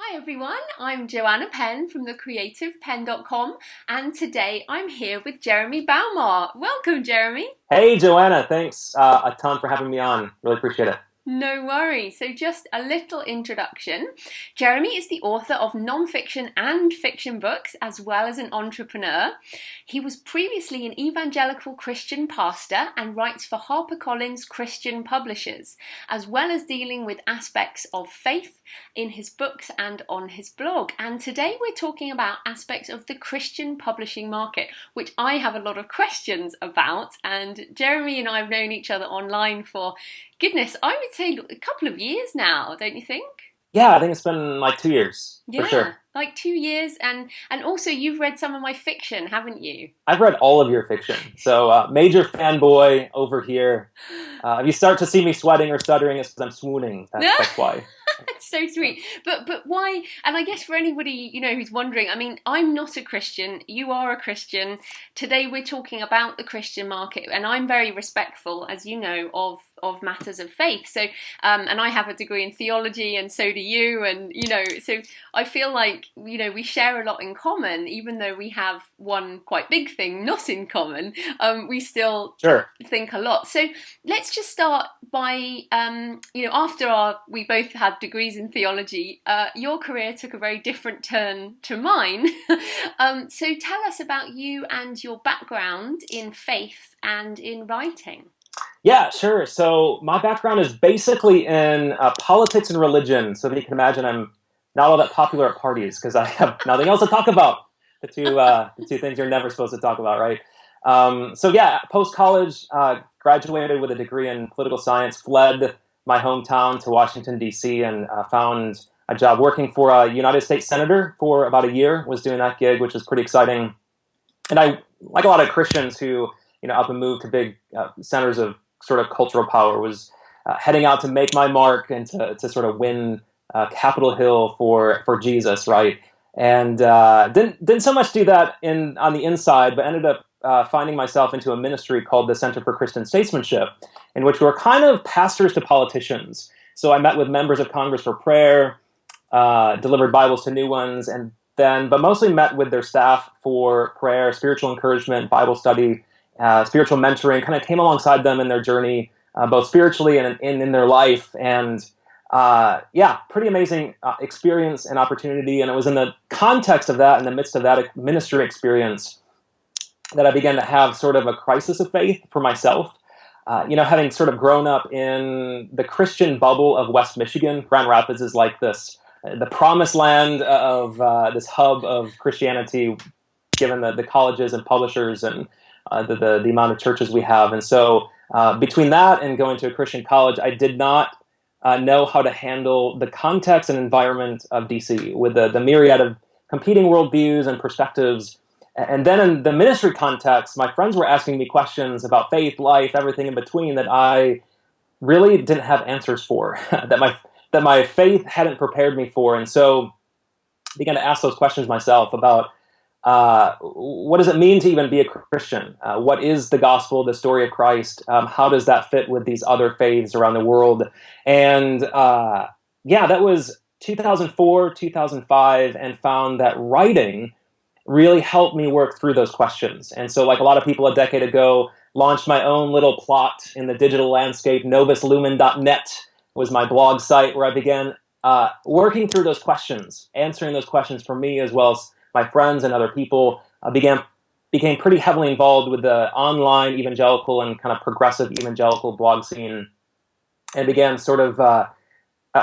Hi everyone, I'm Joanna Penn from thecreativepenn.com and today I'm here with Jeremy Baumar. Welcome, Jeremy. Hey, Joanna, thanks a ton for having me on. Really appreciate it. No worries. So, just a little introduction. Jeremy is the author of non-fiction and fiction books, as well as an entrepreneur. He was previously an evangelical Christian pastor and writes for HarperCollins Christian Publishers, as well as dealing with aspects of faith in his books and on his blog. And today we're talking about aspects of the Christian publishing market, which I have a lot of questions about. And Jeremy and I have known each other online for goodness, I would say a couple of years now, don't you think? Yeah, I think it's been like 2 years for Yeah, sure. like 2 years, and also you've read some of my fiction, haven't you? I've read all of your fiction, so major fanboy over here. If you start to see me sweating or stuttering, it's because I'm swooning. That's why. That's so sweet. But why? And I guess for anybody who's wondering, I mean, I'm not a Christian. You are a Christian. Today we're talking about the Christian market, and I'm very respectful, as you know, of matters of faith. So, and I have a degree in theology, and so do you. And so I feel like we share a lot in common, even though we have one quite big thing not in common. We still Sure. think a lot. So let's just start by after we both had degrees in theology, your career took a very different turn to mine. So tell us about you and your background in faith and in writing. Yeah, sure. So my background is basically in politics and religion. So that you can imagine, I'm not all that popular at parties because I have nothing else to talk about. The two things you're never supposed to talk about, right? So yeah, post college, graduated with a degree in political science, fled my hometown to Washington D.C. and found a job working for a United States senator for about a year. Was doing that gig, which was pretty exciting. And I, like a lot of Christians who up and moved to big centers of sort of cultural power, was heading out to make my mark and to sort of win Capitol Hill for Jesus, right? And didn't so much do that on the inside, but ended up finding myself into a ministry called the Center for Christian Statesmanship, in which we're kind of pastors to politicians. So I met with members of Congress for prayer, delivered Bibles to new ones, but mostly met with their staff for prayer, spiritual encouragement, Bible study, spiritual mentoring, kind of came alongside them in their journey, both spiritually and in their life. And yeah, pretty amazing experience and opportunity. And it was in the context of that, in the midst of that ministry experience, that I began to have sort of a crisis of faith for myself. Having sort of grown up in the Christian bubble of West Michigan, Grand Rapids is like the promised land of this hub of Christianity, given the colleges and publishers and the amount of churches we have. And so between that and going to a Christian college, I did not know how to handle the context and environment of DC with the myriad of competing worldviews and perspectives. And then in the ministry context, my friends were asking me questions about faith, life, everything in between that I really didn't have answers for, that my faith hadn't prepared me for. And so I began to ask those questions myself about what does it mean to even be a Christian? What is the gospel, the story of Christ? How does that fit with these other faiths around the world? And yeah, that was 2004, 2005, and found that writing really helped me work through those questions. And so, like a lot of people a decade ago, launched my own little plot in the digital landscape. Novuslumen.net was my blog site where I began working through those questions, answering those questions for me as well as my friends and other people. Became pretty heavily involved with the online evangelical and kind of progressive evangelical blog scene, and began sort of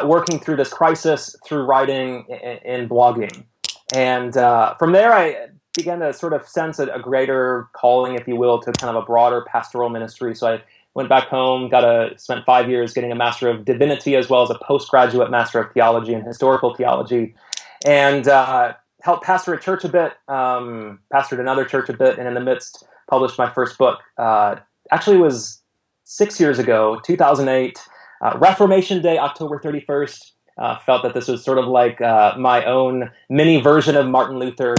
working through this crisis through writing and blogging. And from there, I began to sort of sense a greater calling, if you will, to kind of a broader pastoral ministry. So I went back home, spent 5 years getting a Master of Divinity as well as a postgraduate Master of Theology and Historical Theology, and helped pastor a church a bit, pastored another church a bit, and in the midst published my first book. Actually, it was 6 years ago, 2008, Reformation Day, October 31st. Felt that this was sort of like my own mini version of Martin Luther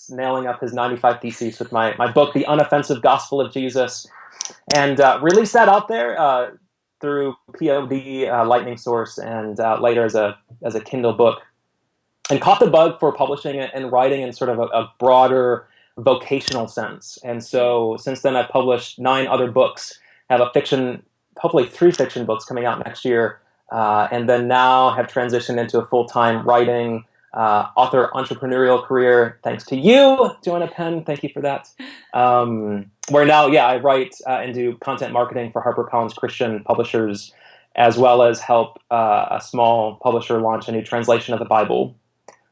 nailing up his 95 Theses with my book, The Unoffensive Gospel of Jesus, and released that out there through POD, Lightning Source, and later as a Kindle book. and caught the bug for publishing and writing in sort of a broader vocational sense. And so since then, I've published 9 other books, have a fiction, hopefully 3 fiction books coming out next year, and then now have transitioned into a full-time writing, author entrepreneurial career, thanks to you, Joanna Penn. Thank you for that. Where now, I write and do content marketing for HarperCollins Christian publishers, as well as help a small publisher launch a new translation of the Bible.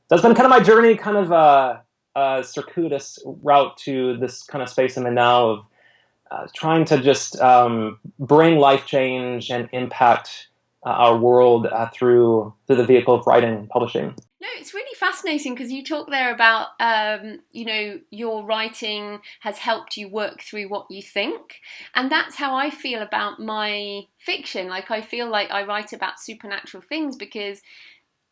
That's been kind of my journey, kind of a circuitous route to this kind of space I'm in now of trying to just bring life change and impact our world through the vehicle of writing and publishing. No, it's really fascinating because you talk there about, your writing has helped you work through what you think. And that's how I feel about my fiction. Like, I feel like I write about supernatural things because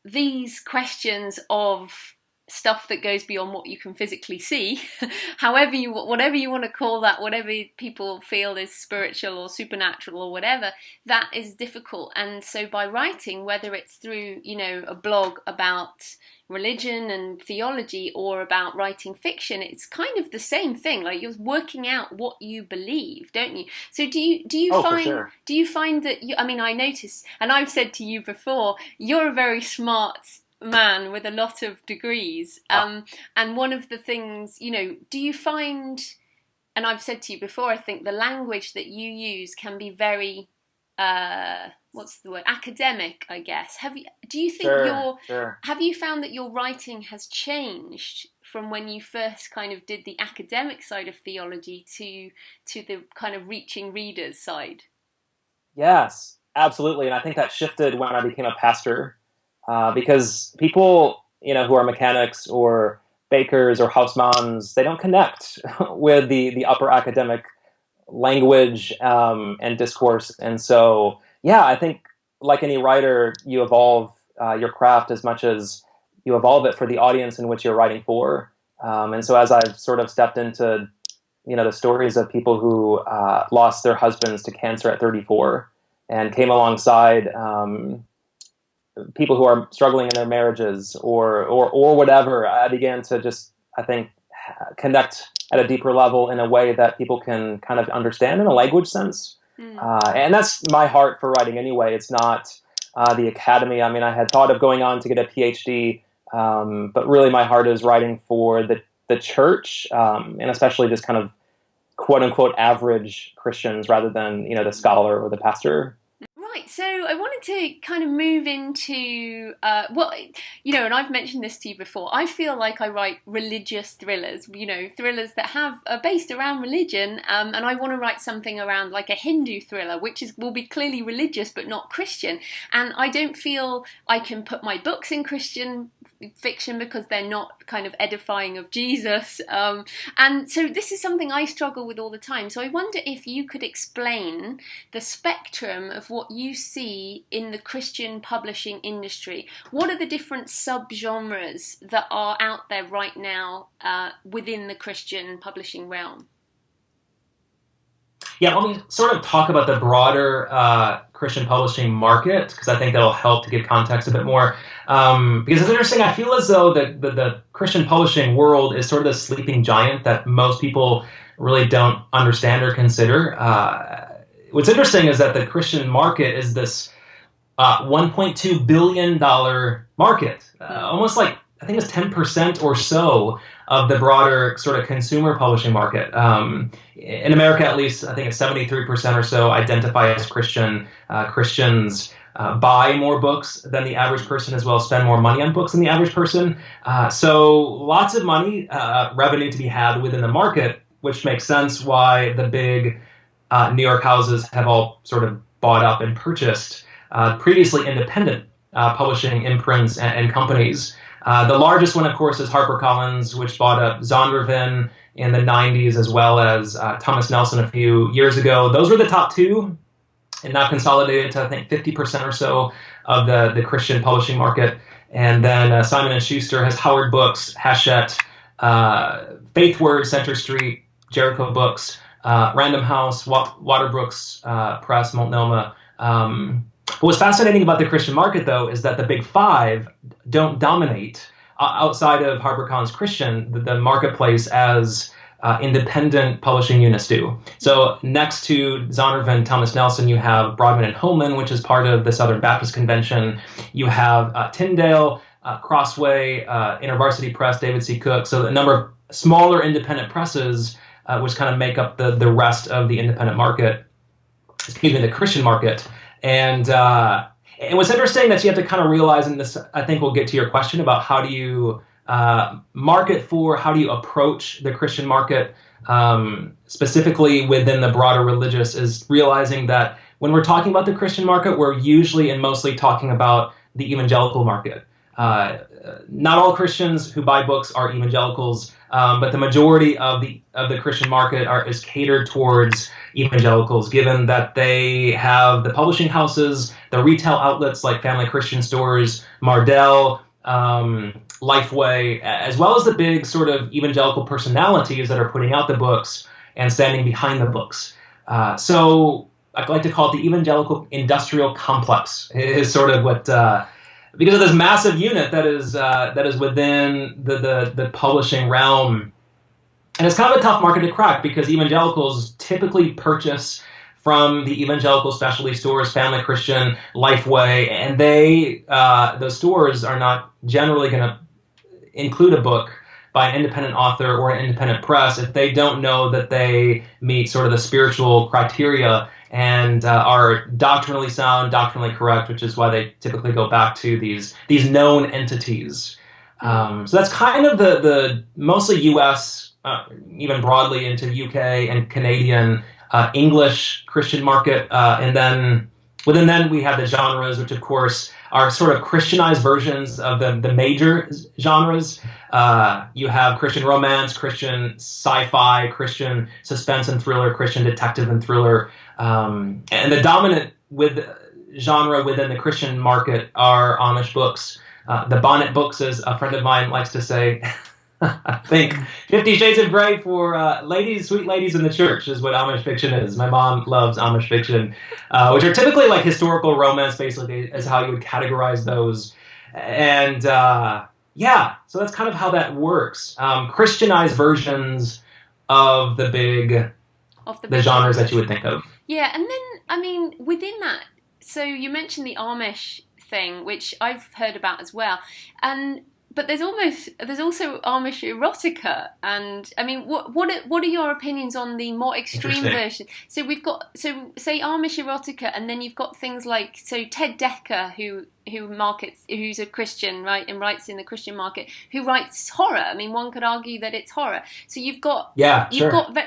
these questions of stuff that goes beyond what you can physically see, whatever you want to call that, whatever people feel is spiritual or supernatural or whatever, that is difficult. And so by writing, whether it's through, a blog about religion and theology or about writing fiction, it's kind of the same thing. Like, you're working out what you believe, don't you? So do you find, for sure. Do you find that I notice, and I've said to you before, you're a very smart man with a lot of degrees, and one of the things, do you find, and I've said to you before, I think the language that you use can be very what's the word, academic, I guess. Have you found that your writing has changed from when you first kind of did the academic side of theology to the kind of reaching readers side? Yes, absolutely. And I think that shifted when I became a pastor. Because people, who are mechanics or bakers or house moms, they don't connect with the upper academic language and discourse. And so, I think like any writer, you evolve your craft as much as you evolve it for the audience in which you're writing for. And so as I've sort of stepped into, the stories of people who lost their husbands to cancer at 34 and came alongside people who are struggling in their marriages or whatever, I began to just, I think, connect at a deeper level in a way that people can kind of understand in a language sense. And that's my heart for writing anyway. It's not the academy. I mean, I had thought of going on to get a PhD, but really my heart is writing for the church, and especially just kind of quote unquote average Christians rather than, the scholar or the pastor. Right, so I wanted to kind of move into, and I've mentioned this to you before, I feel like I write religious thrillers, thrillers that are based around religion, and I want to write something around like a Hindu thriller, which will be clearly religious but not Christian, and I don't feel I can put my books in Christian fiction because they're not kind of edifying of Jesus, and so this is something I struggle with all the time. So I wonder if you could explain the spectrum of what you see in the Christian publishing industry. What are the different subgenres that are out there right now within the Christian publishing realm? Yeah, let me sort of talk about the broader Christian publishing market, because I think that'll help to give context a bit more. Because it's interesting, I feel as though the Christian publishing world is sort of the sleeping giant that most people really don't understand or consider. What's interesting is that the Christian market is this $1.2 billion market, almost like, I think it's 10% or so of the broader sort of consumer publishing market. In America, at least, I think it's 73% or so identify as Christian. Christians buy more books than the average person, as well as spend more money on books than the average person. So lots of money, revenue to be had within the market, which makes sense why the big New York houses have all sort of bought up and purchased previously independent publishing imprints and companies. The largest one, of course, is HarperCollins, which bought up Zondervan in the 90s, as well as Thomas Nelson a few years ago. Those were the top two, and now consolidated to, I think, 50% or so of the Christian publishing market. And then Simon & Schuster has Howard Books, Hachette, Faith Word, Center Street, Jericho Books, Random House, Waterbrooks Press, Multnomah. But what's fascinating about the Christian market, though, is that the big five don't dominate outside of HarperCollins Christian, the marketplace as independent publishing units do. So next to Zondervan, Thomas Nelson, you have Broadman and Hillman, which is part of the Southern Baptist Convention. You have Tyndale, Crossway, InterVarsity Press, David C. Cook. So a number of smaller independent presses, which kind of make up the rest of the independent market, the Christian market. And what's interesting that you have to kind of realize, and this, I think we'll get to your question about how do you market for, how do you approach the Christian market, specifically within the broader religious, is realizing that when we're talking about the Christian market, we're usually and mostly talking about the evangelical market. Not all Christians who buy books are evangelicals, but the majority of the Christian market is catered towards evangelicals, given that they have the publishing houses, the retail outlets like Family Christian Stores, Mardel, Lifeway, as well as the big sort of evangelical personalities that are putting out the books and standing behind the books. So I like to call it the evangelical industrial complex is sort of what, because of this massive unit that is within the publishing realm. And it's kind of a tough market to crack because evangelicals typically purchase from the evangelical specialty stores, Family Christian, Lifeway, and those stores are not generally going to include a book by an independent author or an independent press if they don't know that they meet sort of the spiritual criteria and are doctrinally sound, doctrinally correct, which is why they typically go back to these known entities. So that's kind of the mostly U.S., even broadly into U.K. and Canadian English Christian market. And then within then we have the genres, which of course are sort of Christianized versions of the major genres. You have Christian romance, Christian sci-fi, Christian suspense and thriller, Christian detective and thriller. And the dominant genre within the Christian market are Amish books. The bonnet books, as a friend of mine likes to say, I think 50 Shades of Grey for ladies, sweet ladies in the church is what Amish fiction is. My mom loves Amish fiction, which are typically like historical romance, basically, is how you would categorize those. And so that's kind of how that works. Christianized versions of the genres that you would think of. Yeah, and then, I mean, within that, so you mentioned the Amish thing, which I've heard about as well, but there's also Amish erotica, and I mean, what are your opinions on the more extreme version? So we've got say Amish erotica, and then you've got things like Ted Decker, who's a Christian, right, and writes in the Christian market, who writes horror. I mean, one could argue that it's horror. So you've got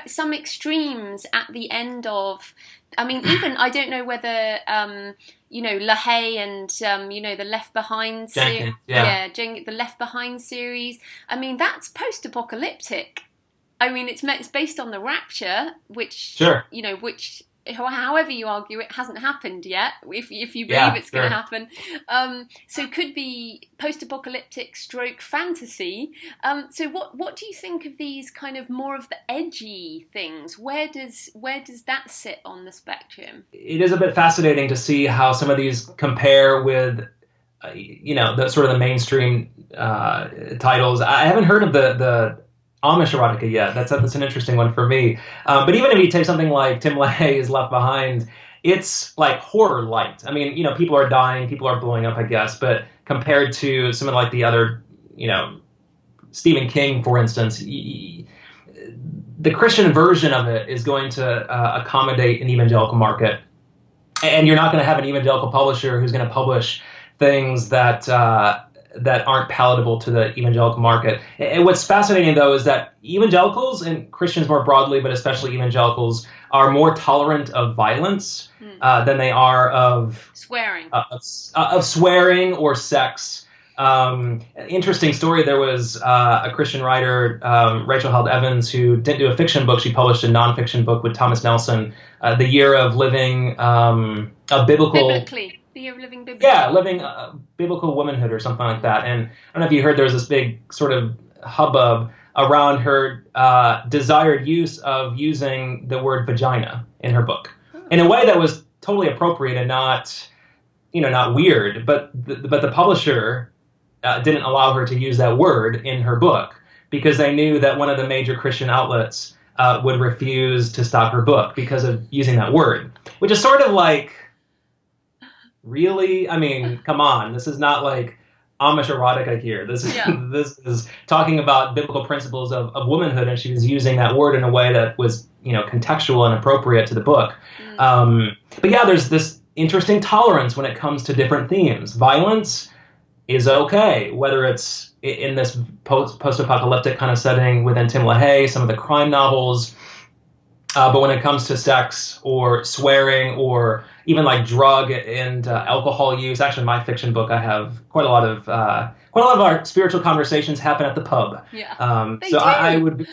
some extremes at the end of. I mean, even I don't know whether LaHaye and the Left Behind series, the Left Behind series. I mean, that's post-apocalyptic. I mean, it's based on the rapture, which however you argue, it hasn't happened yet. If you believe it's going to happen, so it could be post-apocalyptic stroke fantasy. So what do you think of these kind of more of the edgy things? Where does that sit on the spectrum? It is a bit fascinating to see how some of these compare with, the sort of the mainstream titles. I haven't heard of the Amish erotica yet. That's an interesting one for me. But even if you take something like Tim LaHaye's Left Behind, it's like horror light. I mean, people are dying, people are blowing up, I guess. But compared to some of like the other, Stephen King, for instance, the Christian version of it is going to accommodate an evangelical market. And you're not going to have an evangelical publisher who's going to publish things that aren't palatable to the evangelical market. And what's fascinating, though, is that evangelicals and Christians more broadly, but especially evangelicals, are more tolerant of violence than they are of swearing, of swearing or sex. Interesting story. There was a Christian writer, Rachel Held Evans, who didn't do a fiction book. She published a nonfiction book with Thomas Nelson, The Year of Living a Biblical... Biblically. The Year of Living Biblically. Yeah, living biblical womanhood or something like that. And I don't know if you heard, there was this big sort of hubbub around her desired use of using the word vagina in her book in a way that was totally appropriate and not not weird, but the publisher didn't allow her to use that word in her book because they knew that one of the major Christian outlets would refuse to stock her book because of using that word, which is sort of like, really? I mean, come on. This is not like Amish erotica here. This is this is talking about biblical principles of womanhood, and she was using that word in a way that was, contextual and appropriate to the book. But yeah, there's this interesting tolerance when it comes to different themes. Violence is okay, whether it's in this post-apocalyptic kind of setting within Tim LaHaye, some of the crime novels. But when it comes to sex or swearing or even like drug and alcohol use, actually, in my fiction book, I have quite a lot of our spiritual conversations happen at the pub. Yeah, so do. I would,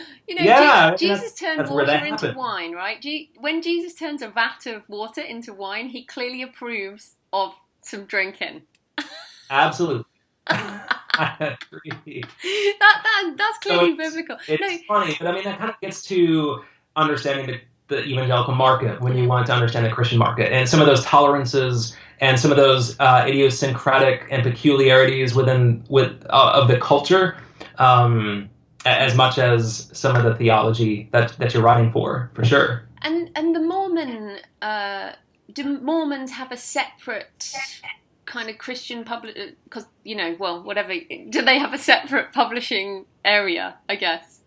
Jesus turned water into wine, right? When Jesus turns a vat of water into wine, he clearly approves of some drinking. Absolutely. I agree. That's clearly biblical. It's funny, but I mean, that kind of gets to understanding the evangelical market when you want to understand the Christian market and some of those tolerances and some of those idiosyncratic and peculiarities of the culture, as much as some of the theology that you're writing for sure. And the Mormon, do Mormons have a separate kind of Christian because whatever, do they have a separate publishing area, I guess?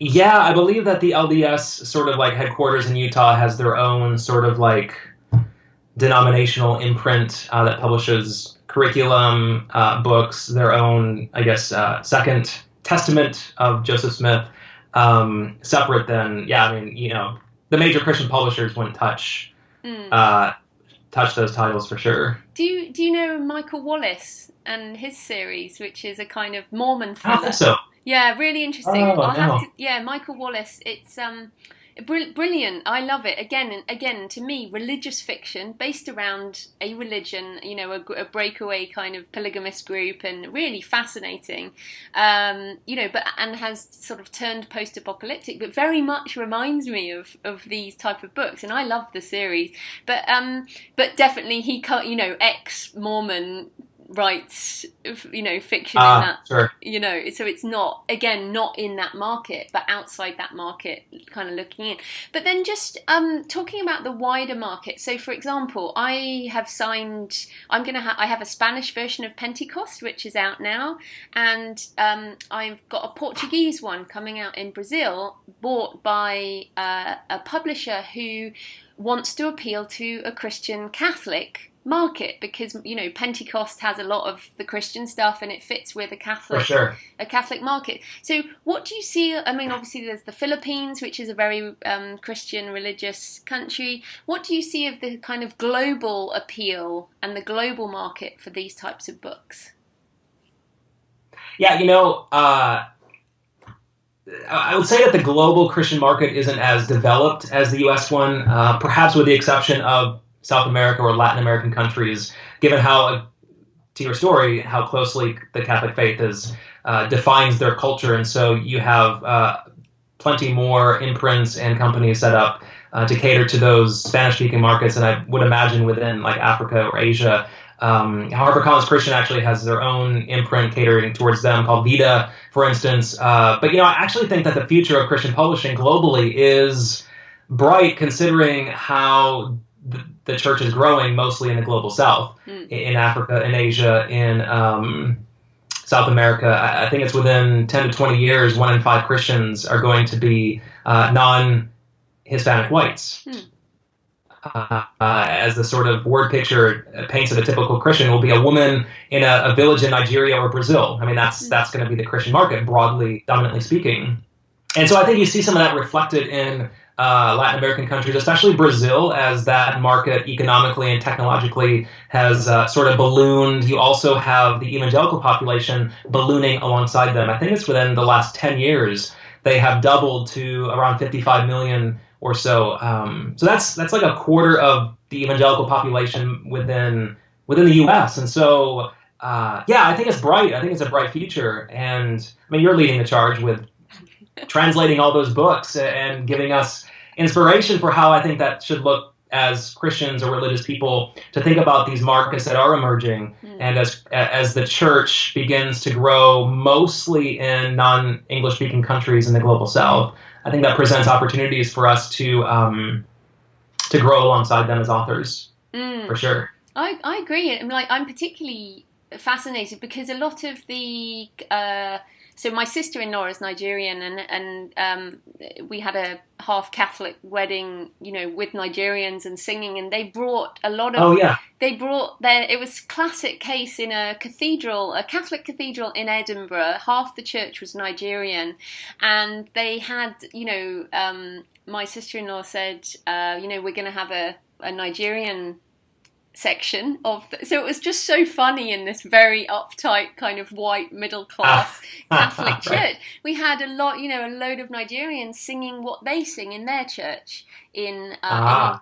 Yeah, I believe that the LDS sort of like headquarters in Utah has their own sort of like denominational imprint that publishes curriculum, books, their own, I guess, Second Testament of Joseph Smith, separate than, the major Christian publishers wouldn't touch those titles for sure. Do you know Michael Wallace and his series, which is a kind of Mormon thriller? I think so. Yeah, really interesting. Michael Wallace. It's brilliant. I love it. Again, to me, religious fiction based around a religion, a breakaway kind of polygamous group, and really fascinating. And has sort of turned post-apocalyptic, but very much reminds me of these type of books, and I love the series. But definitely he, ex-Mormon writes, fiction in that, sure. So it's not in that market, but outside that market, kind of looking in. But then just talking about the wider market. So, for example, I have a Spanish version of Pentecost, which is out now, and I've got a Portuguese one coming out in Brazil, bought by a publisher who wants to appeal to a Christian Catholic market, because Pentecost has a lot of the Christian stuff and it fits with a Catholic market. So what do you see? I mean, obviously there's the Philippines, which is a very Christian religious country. What do you see of the kind of global appeal and the global market for these types of books? Yeah, I would say that the global Christian market isn't as developed as the U.S. one, perhaps with the exception of South America or Latin American countries, given how, to your story, how closely the Catholic faith defines their culture. And so you have plenty more imprints and companies set up to cater to those Spanish-speaking markets. And I would imagine within like Africa or Asia, HarperCollins Christian actually has their own imprint catering towards them called Vida, for instance. But, I actually think that the future of Christian publishing globally is bright, considering how the church is growing mostly in the global south, in Africa, in Asia, in South America. I think it's within 10 to 20 years, 1 in 5 Christians are going to be non-Hispanic whites. As the sort of word picture paints of a typical Christian will be a woman in a village in Nigeria or Brazil. I mean, that's going to be the Christian market, broadly, dominantly speaking. And so I think you see some of that reflected in Latin American countries, especially Brazil, as that market economically and technologically has sort of ballooned. You also have the evangelical population ballooning alongside them. I think it's within the last 10 years, they have doubled to around 55 million or so. So that's like a quarter of the evangelical population within the U.S. And so, I think it's bright. I think it's a bright future. And I mean, you're leading the charge with translating all those books and giving us inspiration for how I think that should look as Christians or religious people to think about these markets that are emerging, and as the church begins to grow mostly in non-English speaking countries in the global South, I think that presents opportunities for us to grow alongside them as authors, for sure. I agree. I'm particularly fascinated because a lot of the so my sister-in-law is Nigerian, and we had a half Catholic wedding, with Nigerians and singing, and they brought a lot of. Oh yeah. They brought it was classic case in a Catholic cathedral in Edinburgh. Half the church was Nigerian, and they had, my sister-in-law said, we're going to have a Nigerian section so it was just so funny in this very uptight kind of white middle class Catholic church. We had a load of Nigerians singing what they sing in their church in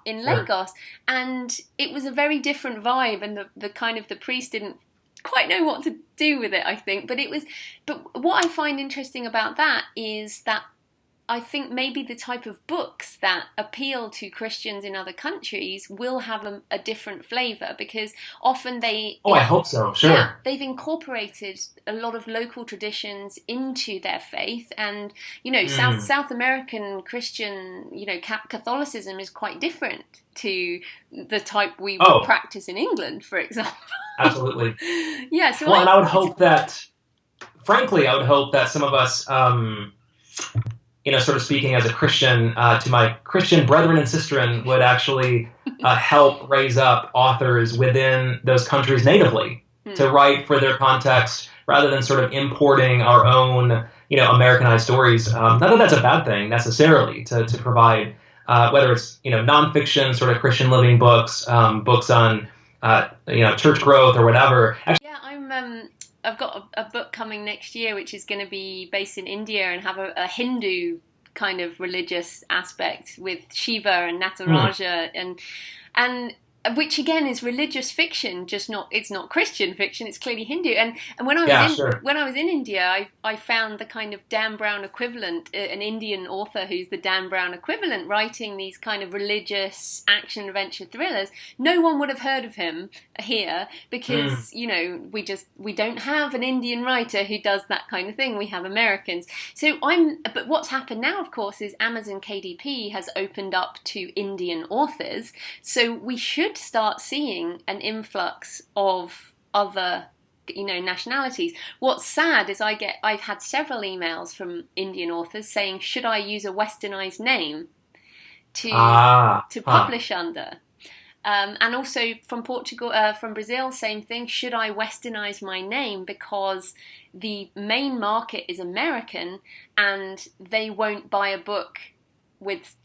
Lagos, and it was a very different vibe, and the kind of the priest didn't quite know what to do with it, I think, but what I find interesting about that is that I think maybe the type of books that appeal to Christians in other countries will have a different flavour, because often I hope so, sure. Yeah, they've incorporated a lot of local traditions into their faith, and South American Christian, Catholicism is quite different to the type we would practice in England, for example. Absolutely. Yeah. So and I would hope that, frankly, some of us, sort of speaking as a Christian, to my Christian brethren and sisterin, would actually help raise up authors within those countries natively to write for their context, rather than sort of importing our own, Americanized stories. Not that that's a bad thing necessarily, to provide, whether it's, nonfiction, sort of Christian living books, books on, church growth or whatever. Actually, yeah, I've got a book coming next year, which is going to be based in India and have a Hindu kind of religious aspect with Shiva and Nataraja, and which again is religious fiction, it's not Christian fiction, it's clearly Hindu. And when I was in India, I found the kind of Dan Brown equivalent, an Indian author who's the Dan Brown equivalent, writing these kind of religious action adventure thrillers. No one would have heard of him here because we don't have an Indian writer who does that kind of thing. We have Americans. But what's happened now, of course, is Amazon KDP has opened up to Indian authors, so we should start seeing an influx of other nationalities. What's sad is I've had several emails from Indian authors saying, should I use a westernized name to publish under? And also from from Brazil, same thing. Should I westernize my name because the main market is American and they won't buy a book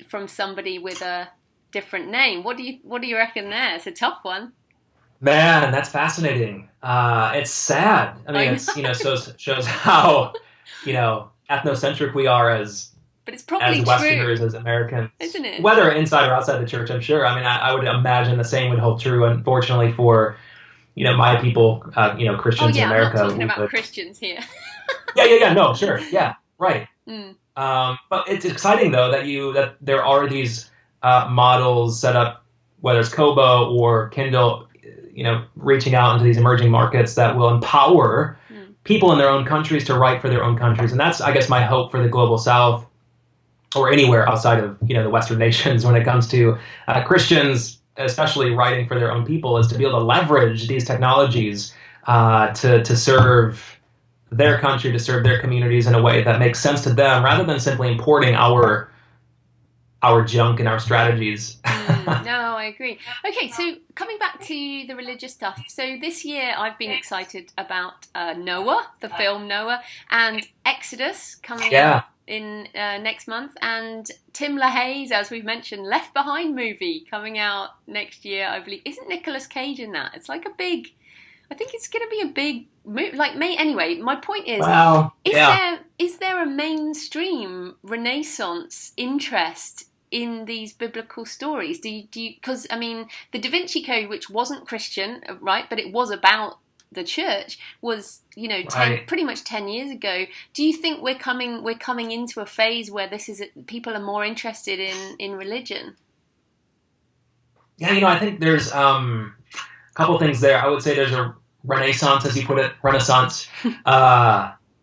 from somebody with a different name? What do you reckon there? It's a tough one. Man, that's fascinating. It's sad. I mean, it's shows how ethnocentric we are as Westerners, as Americans, isn't it? Whether inside or outside the church, I'm sure. I mean, I would imagine the same would hold true. Unfortunately, for my people, Christians in America. I'm not talking about Christians here. Yeah. No, sure. Yeah, right. But it's exciting though that there are these models set up, whether it's Kobo or Kindle, reaching out into these emerging markets that will empower people in their own countries to write for their own countries. And that's, I guess, my hope for the global South, or anywhere outside of, the Western nations, when it comes to Christians, especially writing for their own people, is to be able to leverage these technologies to serve their country, to serve their communities in a way that makes sense to them, rather than simply importing our junk and our strategies. No, I agree. Okay, so coming back to the religious stuff. So this year I've been excited about Noah, the film Noah, and Exodus coming out in next month, and Tim LaHaye's, as we've mentioned, Left Behind movie coming out next year, I believe. Isn't Nicolas Cage in that? It's like I think it's going to be a big movie. Anyway, my point is, is there a mainstream Renaissance interest in these biblical stories? Do you because I mean, the Da Vinci Code, which wasn't Christian, right, but it was about the church, was pretty much 10 years ago. Do you think we're coming into a phase where people are more interested in religion? Yeah, I think there's a couple things there. I would say there's a renaissance, as you put it, renaissance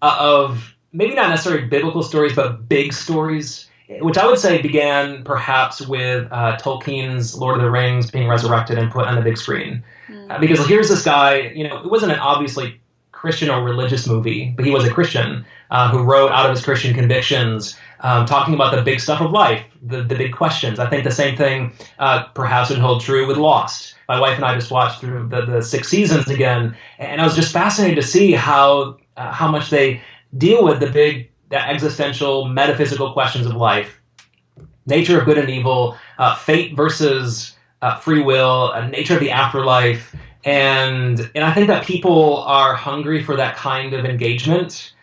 of maybe not necessarily biblical stories, but big stories, which I would say began perhaps with Tolkien's Lord of the Rings being resurrected and put on the big screen. Because here's this guy, it wasn't an obviously Christian or religious movie, but he was a Christian who wrote out of his Christian convictions, talking about the big stuff of life, the big questions. I think the same thing perhaps would hold true with Lost. My wife and I just watched through the 6 seasons again, and I was just fascinated to see how much they deal with the existential, metaphysical questions of life, nature of good and evil, fate versus free will, nature of the afterlife, and I think that people are hungry for that kind of engagement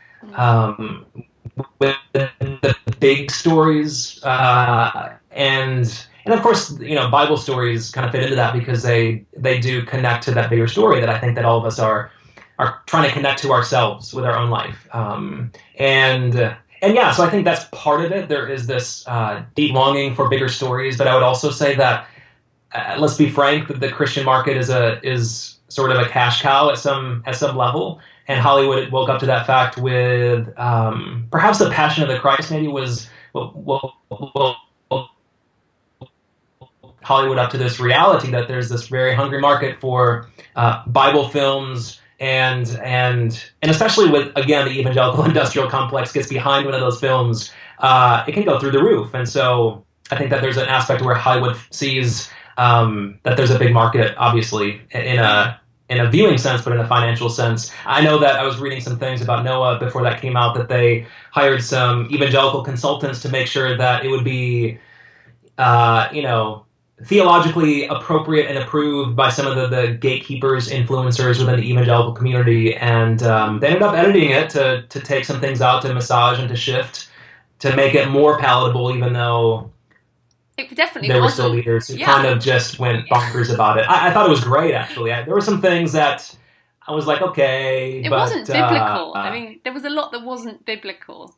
with the big stories, and of course, Bible stories kind of fit into that because they do connect to that bigger story that I think that all of us are trying to connect to ourselves with our own life. And yeah, so I think that's part of it. There is this deep longing for bigger stories, but I would also say that let's be frank, that the Christian market is sort of a cash cow at some level, and Hollywood woke up to that fact with perhaps the Passion of the Christ. Maybe was Hollywood up to this reality that there's this very hungry market for Bible films, and especially with, again, the evangelical industrial complex gets behind one of those films, it can go through the roof. And so I think that there's an aspect where Hollywood sees that there's a big market, obviously, in a viewing sense, but in a financial sense. I know that I was reading some things about Noah before that came out, that they hired some evangelical consultants to make sure that it would be, theologically appropriate and approved by some of the gatekeepers, influencers within the evangelical community. And they ended up editing it to take some things out, to massage and to shift, to make it more palatable, even though it definitely there were still leaders who kind of just went bonkers about it. I thought it was great, actually. There were some things that I was like, okay. It wasn't biblical. I mean, there was a lot that wasn't biblical.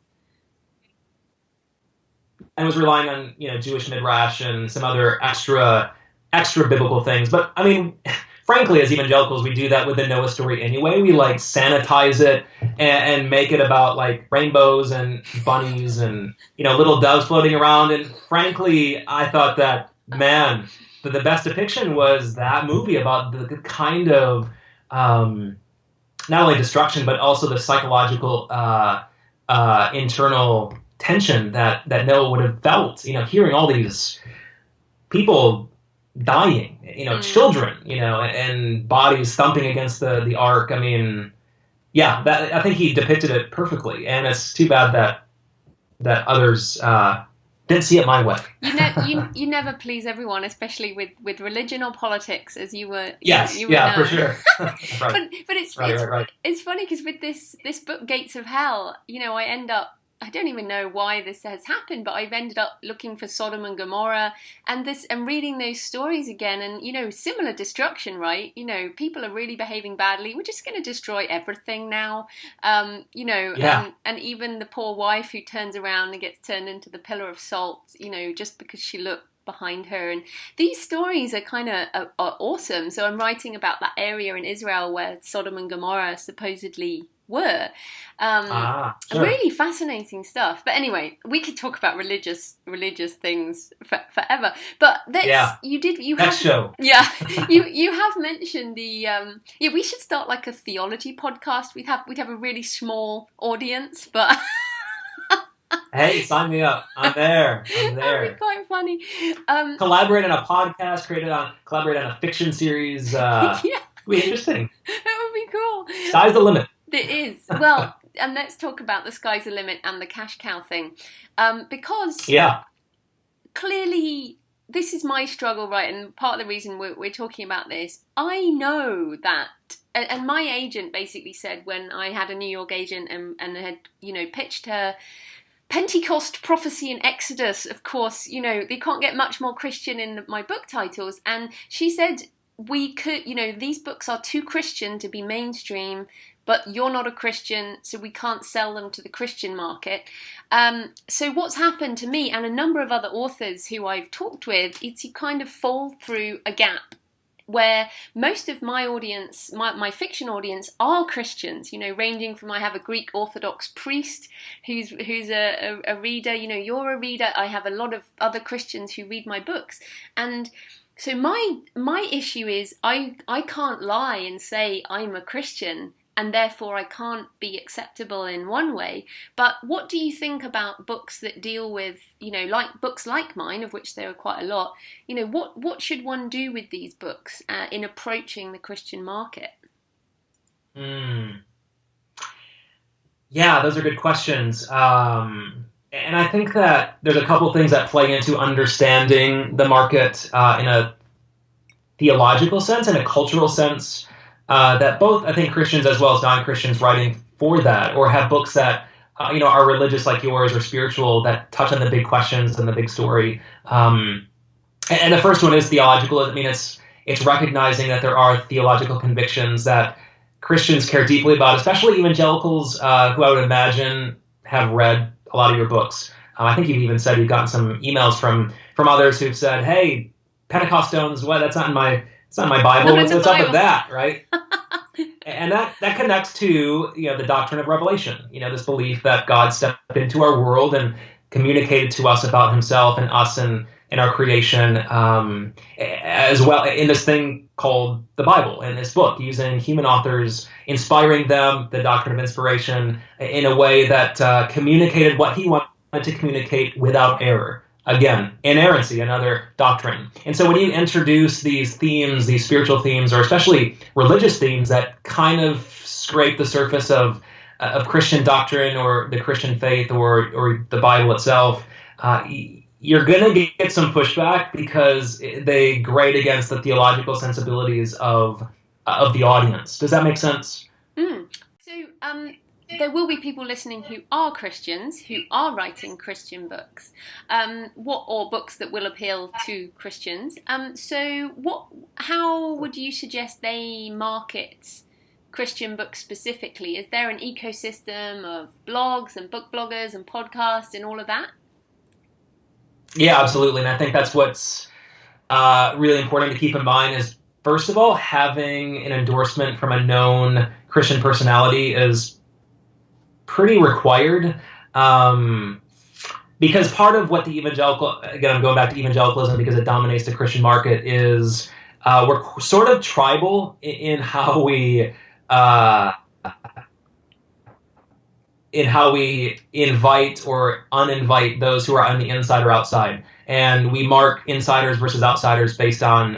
And was relying on, Jewish midrash and some other extra biblical things. But I mean, frankly, as evangelicals, we do that with the Noah story anyway. We like sanitize it and make it about like rainbows and bunnies and little doves floating around. And frankly, I thought that, man, the best depiction was that movie about the kind of not only destruction but also the psychological internal tension that Noah would have felt, hearing all these people dying, children, and bodies thumping against the ark. I mean, yeah, I think he depicted it perfectly, and it's too bad that others didn't see it my way. You never please everyone, especially with religion or politics, as you were. Yes, you were for sure. Right. But it's right. It's funny because with this book, Gates of Hell, I end up. I don't even know why this has happened, but I've ended up looking for Sodom and Gomorrah and reading those stories again, and similar destruction, right? People are really behaving badly. We're just going to destroy everything now, and even the poor wife who turns around and gets turned into the pillar of salt, just because she looked behind her. And these stories are kind of are awesome. So I'm writing about that area in Israel where Sodom and Gomorrah supposedly were. Sure. Really fascinating stuff. But anyway, we could talk about religious things forever. But next show. Yeah, you have mentioned the we should start like a theology podcast. We'd have a really small audience, but hey, sign me up. I'm there. That'd be quite funny. Collaborate on a podcast, collaborate on a fiction series. It'd be interesting. That would be cool. Sky's the limit. It is. Well, and let's talk about the sky's the limit and the cash cow thing. Because clearly this is my struggle, right? And part of the reason we're talking about this, I know that, and my agent basically said when I had a New York agent and had, pitched her Pentecost, Prophecy, and Exodus, of course, they can't get much more Christian in my book titles. And she said we could, these books are too Christian to be mainstream, but you're not a Christian, so we can't sell them to the Christian market. So what's happened to me and a number of other authors who I've talked with, is you kind of fall through a gap where most of my audience, my fiction audience, are Christians, ranging from, I have a Greek Orthodox priest who's a reader, you're a reader, I have a lot of other Christians who read my books. And so my issue is I can't lie and say I'm a Christian, and therefore I can't be acceptable in one way. But what do you think about books that deal with, like books like mine, of which there are quite a lot, what should one do with these books in approaching the Christian market? Yeah, those are good questions. And I think that there's a couple things that play into understanding the market in a theological sense and a cultural sense. That both, I think, Christians as well as non-Christians writing for that, or have books that, are religious like yours or spiritual, that touch on the big questions and the big story. And the first one is theological. I mean, it's recognizing that there are theological convictions that Christians care deeply about, especially evangelicals, who I would imagine have read a lot of your books. I think you've even said you've gotten some emails from others who've said, "Hey, Pentecost stones, what? That's not in my Bible. What's up with that?" Right? And that connects to the doctrine of revelation. This belief that God stepped into our world and communicated to us about Himself and us and our creation, as well in this thing called the Bible, in this book, using human authors, inspiring them, the doctrine of inspiration, in a way that communicated what He wanted to communicate without error. Again, inerrancy, another doctrine. And so when you introduce these themes, these spiritual themes, or especially religious themes that kind of scrape the surface of Christian doctrine or the Christian faith or the Bible itself, you're going to get some pushback because they grate against the theological sensibilities of the audience. Does that make sense? So, there will be people listening who are Christians, who are writing Christian books, or books that will appeal to Christians. How would you suggest they market Christian books specifically? Is there an ecosystem of blogs and book bloggers and podcasts and all of that? Yeah, absolutely. And I think that's what's really important to keep in mind is, first of all, having an endorsement from a known Christian personality is pretty required, because part of what the evangelical, again, I'm going back to evangelicalism because it dominates the Christian market, is we're sort of tribal in how we invite or uninvite those who are on the inside or outside. And we mark insiders versus outsiders based on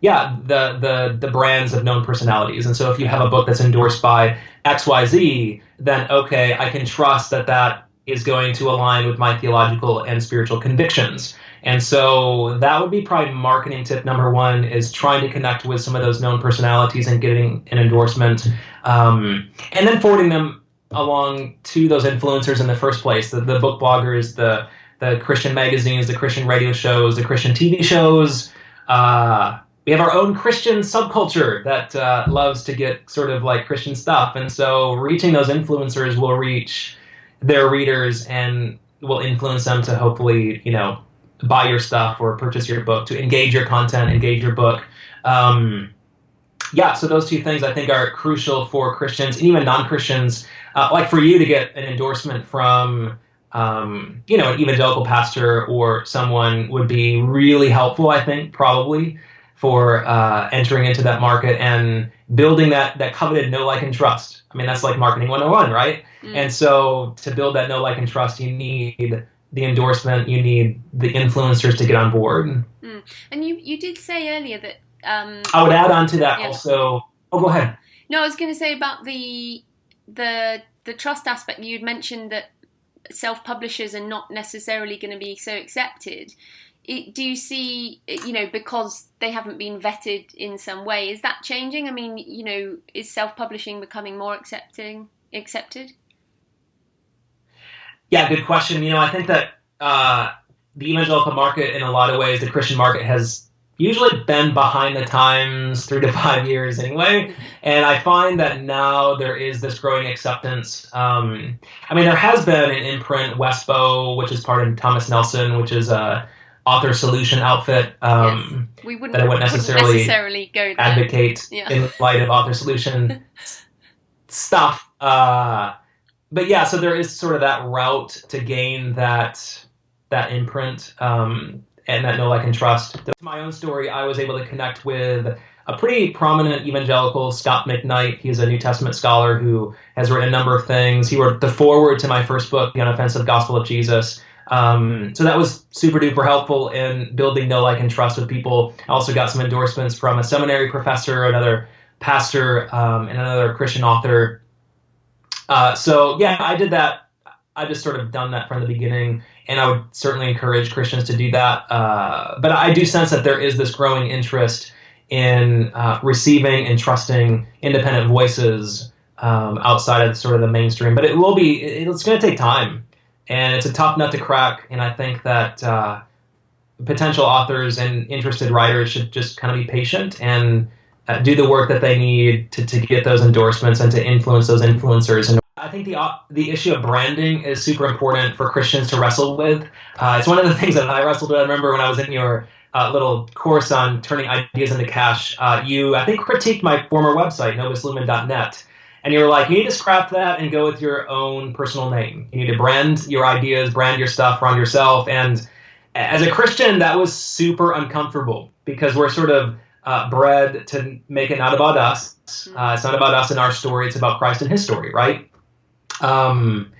the brands of known personalities. And so if you have a book that's endorsed by XYZ, then okay, I can trust that is going to align with my theological and spiritual convictions. And so that would be probably marketing tip number one, is trying to connect with some of those known personalities and getting an endorsement, and then forwarding them along to those influencers in the first place, the book bloggers, the Christian magazines, the Christian radio shows, the Christian TV shows. We have our own Christian subculture that loves to get sort of like Christian stuff. And so reaching those influencers will reach their readers and will influence them to hopefully, buy your stuff or purchase your book, to engage your content, engage your book. So those two things I think are crucial for Christians and even non-Christians, like for you to get an endorsement from an evangelical pastor or someone would be really helpful, I think, probably, for entering into that market and building that coveted know, like, and trust. I mean, that's like marketing 101, right? And so to build that know, like, and trust, you need the endorsement, you need the influencers to get on board. And you did say earlier that... I would add on to that also... Oh, go ahead. No, I was going to say about the trust aspect. You'd mentioned that self-publishers are not necessarily going to be so accepted. Do you see, because they haven't been vetted in some way, is that changing? I mean, is self-publishing becoming more accepted? Yeah, good question. I think that the evangelical market, in a lot of ways, the Christian market has, usually been behind the times 3 to 5 years anyway. And I find that now there is this growing acceptance. There has been an imprint, Westbow, which is part of Thomas Nelson, which is a author solution outfit we that I wouldn't necessarily go there. Advocate in light of author solution stuff. But yeah, so there is sort of that route to gain that imprint and that know, like, and trust. To my own story, I was able to connect with a pretty prominent evangelical, Scott McKnight. He's a New Testament scholar who has written a number of things. He wrote the foreword to my first book, The Unoffensive Gospel of Jesus. So that was super duper helpful in building know, like, and trust with people. I also got some endorsements from a seminary professor, another pastor, and another Christian author. So yeah, I did that. I just sort of done that from the beginning, and I would certainly encourage Christians to do that. But I do sense that there is this growing interest in receiving and trusting independent voices outside of sort of the mainstream. But it's going to take time, and it's a tough nut to crack. And I think that potential authors and interested writers should just kind of be patient and do the work that they need to get those endorsements and to influence those influencers. And I think the issue of branding is super important for Christians to wrestle with. It's one of the things that I wrestled with. I remember when I was in your little course on turning ideas into cash, you, I think, critiqued my former website, novuslumen.net. And you were like, you need to scrap that and go with your own personal name. You need to brand your ideas, brand your stuff, run yourself. And as a Christian, that was super uncomfortable because we're sort of bred to make it not about us. It's not about us and our story. It's about Christ and his story, right? And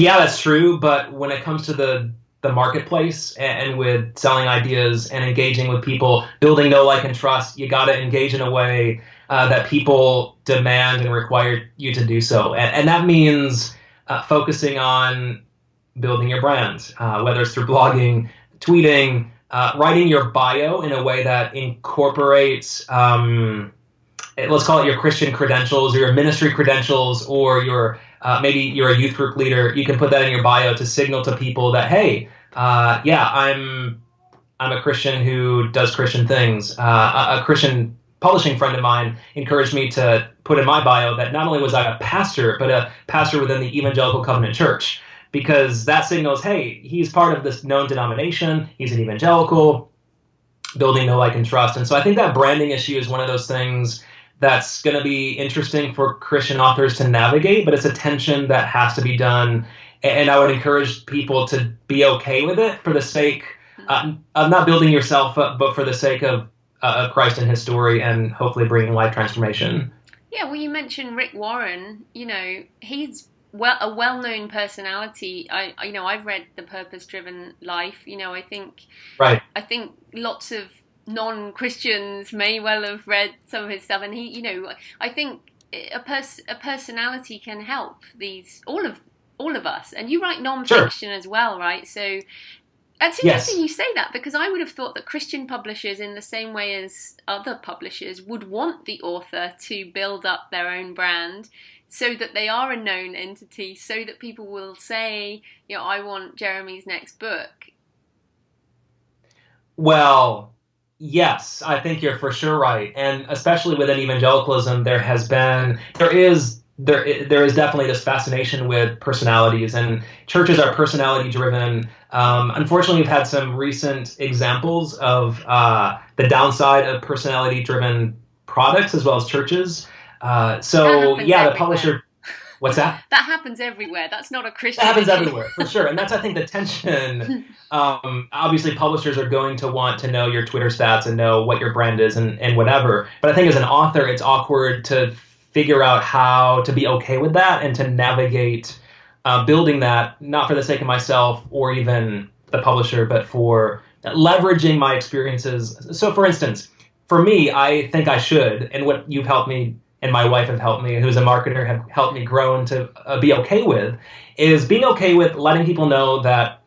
yeah, that's true. But when it comes to the marketplace and with selling ideas and engaging with people, building know, like, and trust, you got to engage in a way that people demand and require you to do so. And that means focusing on building your brand, whether it's through blogging, tweeting, writing your bio in a way that incorporates, let's call it your Christian credentials or your ministry credentials, or your maybe you're a youth group leader. You can put that in your bio to signal to people that, hey, I'm a Christian who does Christian things. A Christian publishing friend of mine encouraged me to put in my bio that not only was I a pastor, but a pastor within the Evangelical Covenant Church, because that signals, hey, he's part of this known denomination. He's an evangelical, building know, like, and trust. And so I think that branding issue is one of those things that's going to be interesting for Christian authors to navigate, but it's a tension that has to be done. And I would encourage people to be okay with it for the sake of not building yourself up, but for the sake of Christ and his story, and hopefully bringing life transformation. Yeah, well, you mentioned Rick Warren. You know, he's a well-known personality. I've read The Purpose-Driven Life. You know, I think lots of non-Christians may well have read some of his stuff, and I think a personality can help all of us. And you write non-fiction as well, right? So it's interesting you say that, because I would have thought that Christian publishers, in the same way as other publishers, would want the author to build up their own brand so that they are a known entity, so that people will say, I want Jeremy's next book. Well, yes, I think you're for sure right. And especially within evangelicalism, there is definitely this fascination with personalities, and churches are personality driven. Unfortunately, we've had some recent examples of the downside of personality driven products as well as churches. The publisher, what's that? That happens everywhere. That's not a Christian. That happens everywhere, for sure. And that's, I think, the tension. Obviously, publishers are going to want to know your Twitter stats and know what your brand is and whatever. But I think as an author, it's awkward to figure out how to be okay with that and to navigate building that, not for the sake of myself or even the publisher, but for leveraging my experiences. So, for instance, for me, I think I should, and what you've helped me and my wife have helped me, who's a marketer, have helped me grow and to be okay with, is being okay with letting people know that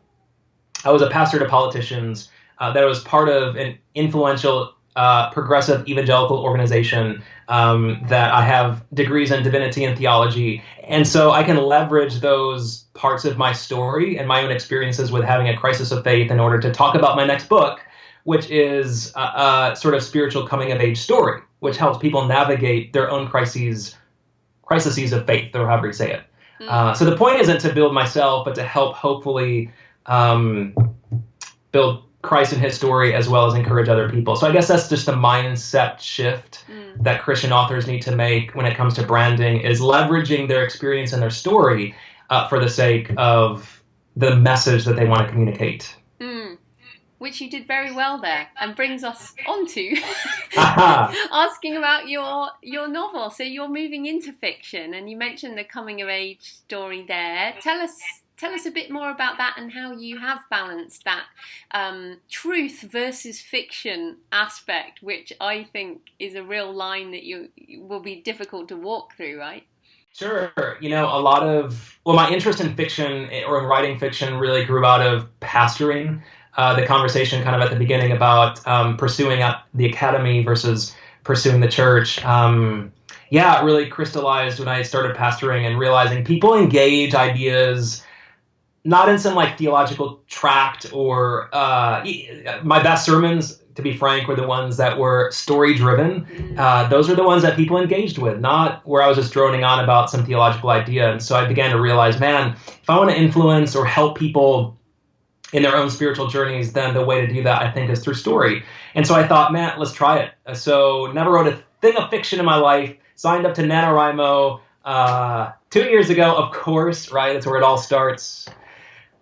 I was a pastor to politicians, that I was part of an influential progressive evangelical organization, that I have degrees in divinity and theology. And so I can leverage those parts of my story and my own experiences with having a crisis of faith in order to talk about my next book which is a sort of spiritual coming of age story, which helps people navigate their own crises of faith, or however you say it. So the point isn't to build myself, but to help hopefully build Christ and his story, as well as encourage other people. So I guess that's just the mindset shift that Christian authors need to make when it comes to branding, is leveraging their experience and their story for the sake of the message that they want to communicate. Which you did very well there, and brings us on to asking about your novel. So you're moving into fiction, and you mentioned the coming of age story there. Tell us a bit more about that, and how you have balanced that truth versus fiction aspect, which I think is a real line that you will be difficult to walk through, right? Sure. My interest in fiction, or in writing fiction, really grew out of pastoring. The conversation kind of at the beginning about pursuing at the academy versus pursuing the church. It really crystallized when I started pastoring and realizing people engage ideas not in some like theological tract, or my best sermons, to be frank, were the ones that were story driven. Those are the ones that people engaged with, not where I was just droning on about some theological idea. And so I began to realize, man, if I want to influence or help people in their own spiritual journeys, then the way to do that, I think, is through story. And so I thought, man, let's try it. So never wrote a thing of fiction in my life, signed up to NaNoWriMo 2 years ago, of course, right? That's where it all starts.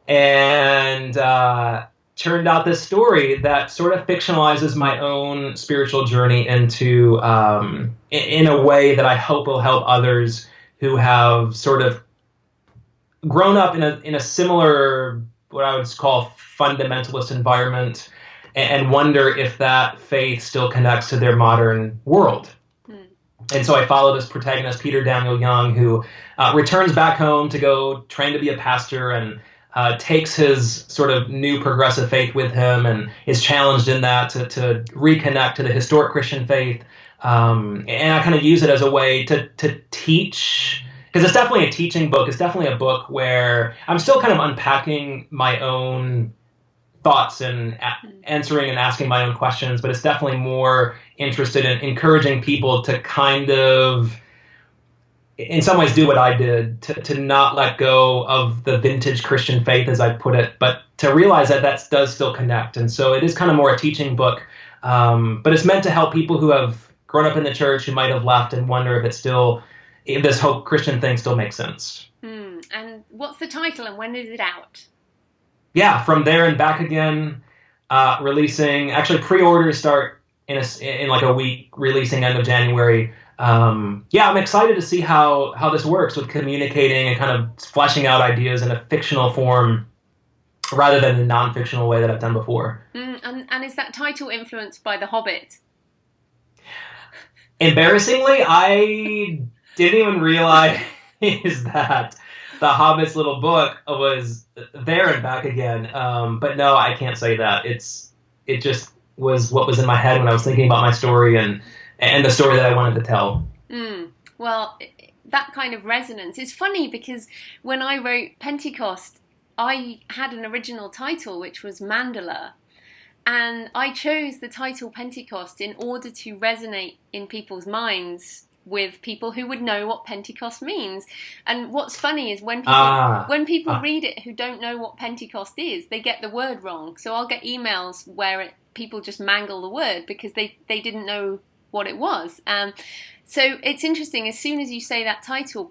And turned out this story that sort of fictionalizes my own spiritual journey into, in a way that I hope will help others who have sort of grown up in a similar, what I would call, fundamentalist environment, and wonder if that faith still connects to their modern world. And so I follow this protagonist, Peter Daniel Young, who returns back home to go train to be a pastor, and takes his sort of new progressive faith with him, and is challenged in that to reconnect to the historic Christian faith. And I kind of use it as a way to teach, because it's definitely a teaching book. It's definitely a book where I'm still kind of unpacking my own thoughts and answering and asking my own questions, but it's definitely more interested in encouraging people to kind of, in some ways, do what I did, to not let go of the vintage Christian faith, as I put it, but to realize that does still connect. And so it is kind of more a teaching book, but it's meant to help people who have grown up in the church, who might have left, and wonder if this whole Christian thing still makes sense. And what's the title, and when is it out? Yeah, From There and Back Again, releasing, actually pre-orders start in like a week, releasing end of January. I'm excited to see how this works with communicating and kind of fleshing out ideas in a fictional form rather than the non-fictional way that I've done before. And is that title influenced by The Hobbit? Embarrassingly, I didn't even realize that The Hobbit's little book was There and Back Again. But no, I can't say that. It just was what was in my head when I was thinking about my story and the story that I wanted to tell. Well, that kind of resonance is funny, because when I wrote Pentecost, I had an original title, which was Mandala. And I chose the title Pentecost in order to resonate in people's minds with people who would know what Pentecost means. And what's funny is when people read it who don't know what Pentecost is, they get the word wrong. So I'll get emails where people just mangle the word because they didn't know what it was. So it's interesting, as soon as you say that title,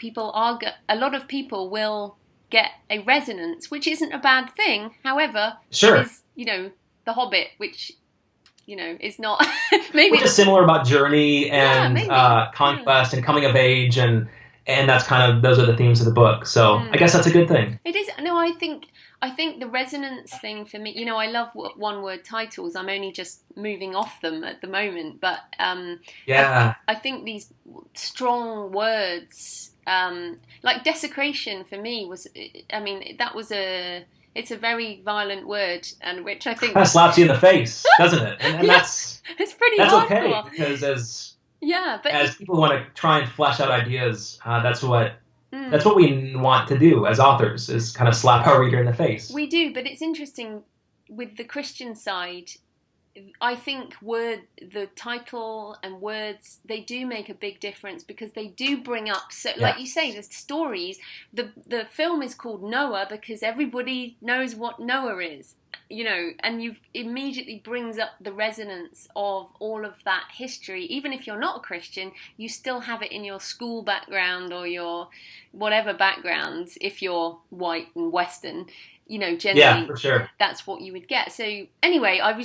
a lot of people will get a resonance, which isn't a bad thing. However, sure. It is, The Hobbit, which, is not maybe which is similar about journey and conquest and coming of age, and that's kind of, those are the themes of the book. So I guess that's a good thing. It is. No, I think the resonance thing for me, I love one word titles. I'm only just moving off them at the moment, but I think these strong words, like desecration for me it's a very violent word, and which I think kind of slaps you in the face, doesn't it? And that's it's pretty that's hardcore. Okay, because as people want to try and flesh out ideas, that's what we want to do as authors, is kind of slap our reader in the face. We do, but it's interesting with the Christian side. I think the title and words, they do make a big difference because they do bring up, so like you say, the stories. The film is called Noah because everybody knows what Noah is, and you immediately brings up the resonance of all of that history. Even if you're not a Christian, you still have it in your school background or your whatever background. If you're white and Western, generally, for sure. that's what you would get. So anyway, that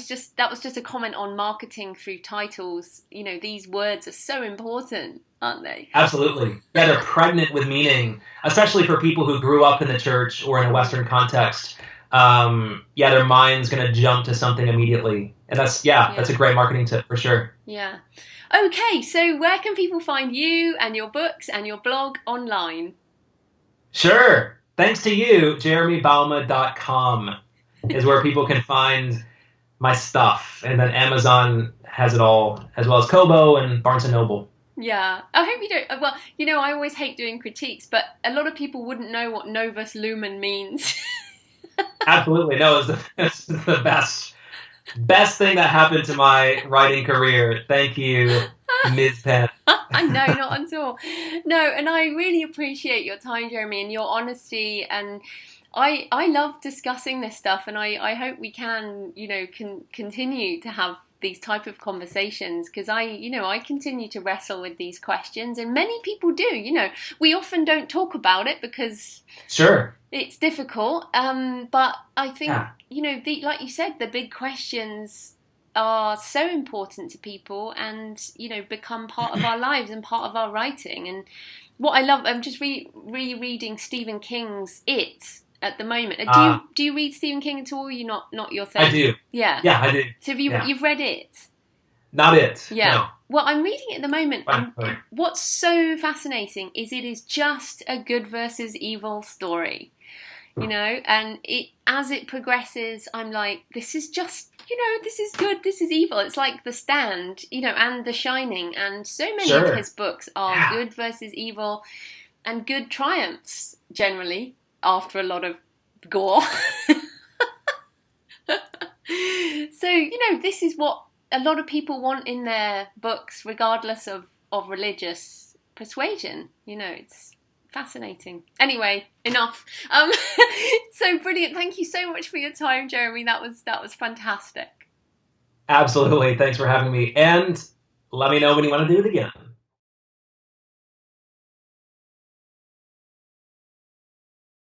was just a comment on marketing through titles. These words are so important, aren't they? Absolutely. Yeah, they're pregnant with meaning, especially for people who grew up in the church or in a Western context. Their mind's going to jump to something immediately. And that's a great marketing tip for sure. Yeah. Okay, so where can people find you and your books and your blog online? Sure. Thanks to you, jeremybauma.com is where people can find my stuff. And then Amazon has it all, as well as Kobo and Barnes & Noble. Yeah. I hope you don't... Well, I always hate doing critiques, but a lot of people wouldn't know what Novus Lumen means. Absolutely. No, it's the best thing that happened to my writing career. Thank you, Ms. Penn. No, not at all. No, and I really appreciate your time, Jeremy, and your honesty. And I love discussing this stuff, and I hope we can continue to have these type of conversations because I continue to wrestle with these questions, and many people do. We often don't talk about it because it's difficult. But I think like you said, the big questions are so important to people and become part of our lives and part of our writing. And what I love, I'm just rereading Stephen King's It at the moment. Do you read Stephen King at all? Or you not your thing? I do. Yeah, I do. So you've read It? Not It. Yeah. No. Well, I'm reading it at the moment, and what's so fascinating is it is just a good versus evil story. And as it progresses, I'm like, this is just, this is good, this is evil. It's like The Stand, and The Shining, and so many of his books are good versus evil, and good triumphs, generally, after a lot of gore. So, this is what a lot of people want in their books, regardless of religious persuasion. It's fascinating. Anyway, enough. So brilliant. Thank you so much for your time, Jeremy. That was fantastic. Absolutely. Thanks for having me. And let me know when you want to do it again.